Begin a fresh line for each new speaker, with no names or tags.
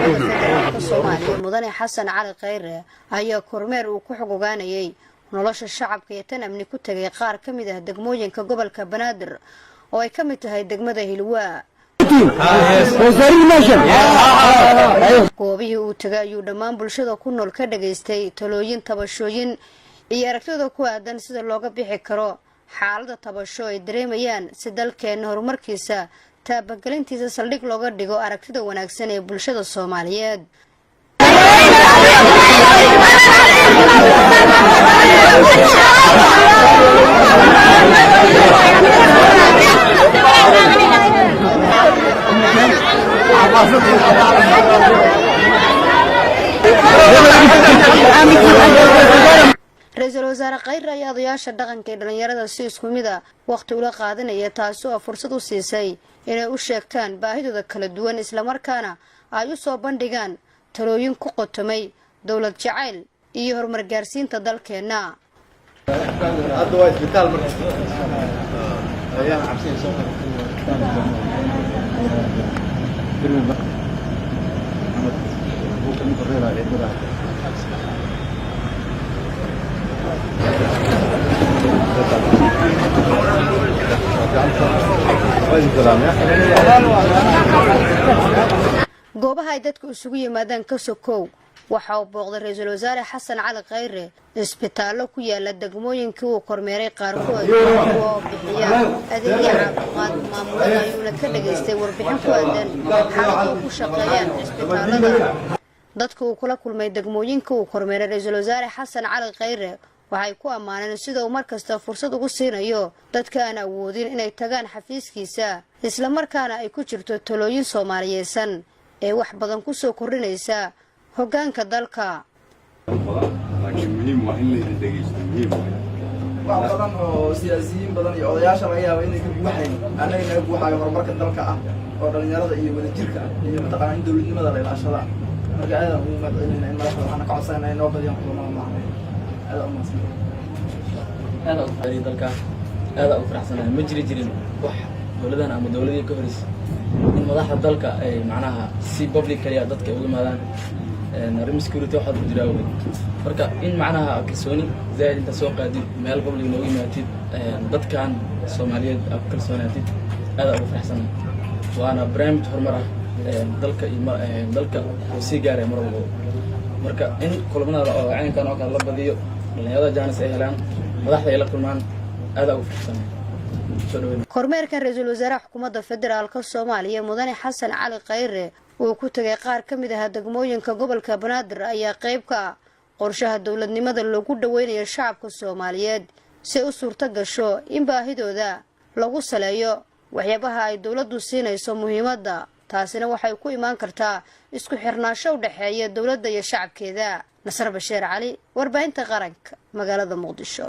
Soomaaliya mudane Xasan Cali Khayre ayaa kormeer uu ku xog ogaanayay nolosha shacabka iyo tan amni ku tagay qaar ka mid ah degmooyinka gobolka Banaadir oo ay ka mid tahay degmada Hilwaa. goobihii uu tagay ayuu dhammaan bulshada ku nool ka dhageystay talooyin tabashooyin iyo aragtida ku aadan sida looga bixi karo xaaladda tabasho ay dareemayaan si dalkeena horumarkiisa taabagelintiisa saldhig looga dhigo aragtida wanaagsan ee bulshada Soomaaliyeed. Ra'iisul Wasaare Khayre ayaa odayaasha dhaqanka ee dhalinyarada si isku mid ah waqti ula qaadanaya taasoo fursad u siisay inay u sheegtaan baahidooda kala duwan isla markaana ay u soo bandhigaan talooyin ku qotomay dawlad jacayl iyo horumar gaarsiinta dalkeena. goobaha ay dadku isugu yimaadaan ka sokow waxa uu booqday Ra'iisul Wasaare Xasan Cali Khayre isbitaallo ku yaala degmooyinkii uu kormeeray qaarkood oo bixiya adeegyo caafimaad maamulada ayuuna ka dhageystay warbixin ku aadan xaaladda ku shaqeeyaan isbitaallada. dadka uu kula kulmay degmooyinka uu kormeeray Ra'iisul Wasaare Xasan Cali Khayre waxay ku ammaaneen sida uu markasta fursad ugu siinayo dadka aan awoodin inay tagaan xafiiskiisa isla markaana ay ku jirto talooyin Soomaaliyeedsan ee wax badan ku soo kordhinaysa hoggaanka dalka.
wax badan oo siyaasiyiin badan iyo odayaasha laga yaabo inay ka buuxayaan anagana buuxayo horumarka dalka ah oo dhalinyarada iyo wadajirka iyo mataqaanaa dawladnimada la ilaashada. marka aad ugu madcelinayna in madaxda waxaan ka codsanayna inoo badiyaan kulamo maahan
هذا أفضل ذلك هذا أفرح سنة مجري جرين وح دولتنا أما دولتي كهرس إن ملاحظ ذلك معناها سي بابليك كليا ضدك أول ما ذان نرمي سكوريتي واحد بدراوي فركا إن معناها كسوني زائد أنت سوق قادي مال بابليك نوعي ما تيد ضد كان سومالية أكل سنة تيد هذا أفرح سنة وأنا برامج هرمرة ذلك سيجارة مرة إن كل منا عين كانوا كلا بديو لأن هذا جانس إهلان madaxda ay la kulmaan aad ugu fahsan
kormeerka Ra'iisul Wasaare Xukuumadda Federaalka Soomaaliya mudane Xasan Cali Khayre uu ku tagay qaar ka mid ah degmooyinka gobolka Banaadir ayaa qayb ka ah qorshaha dawladnimada lagu dhaweynayo shacabka Soomaaliyeed si u suurta gasho in baahidooda lagu saleeyo waxyaabaha ay dawladdu siinayso muhiimadda taasina waxay ku imaan kartaa isku xirnaansho u dhaxeeya dawladda iyo shacabkeeda. Nasr Bashiir Cali warbaahinta qaranka magaalada Muqdisho.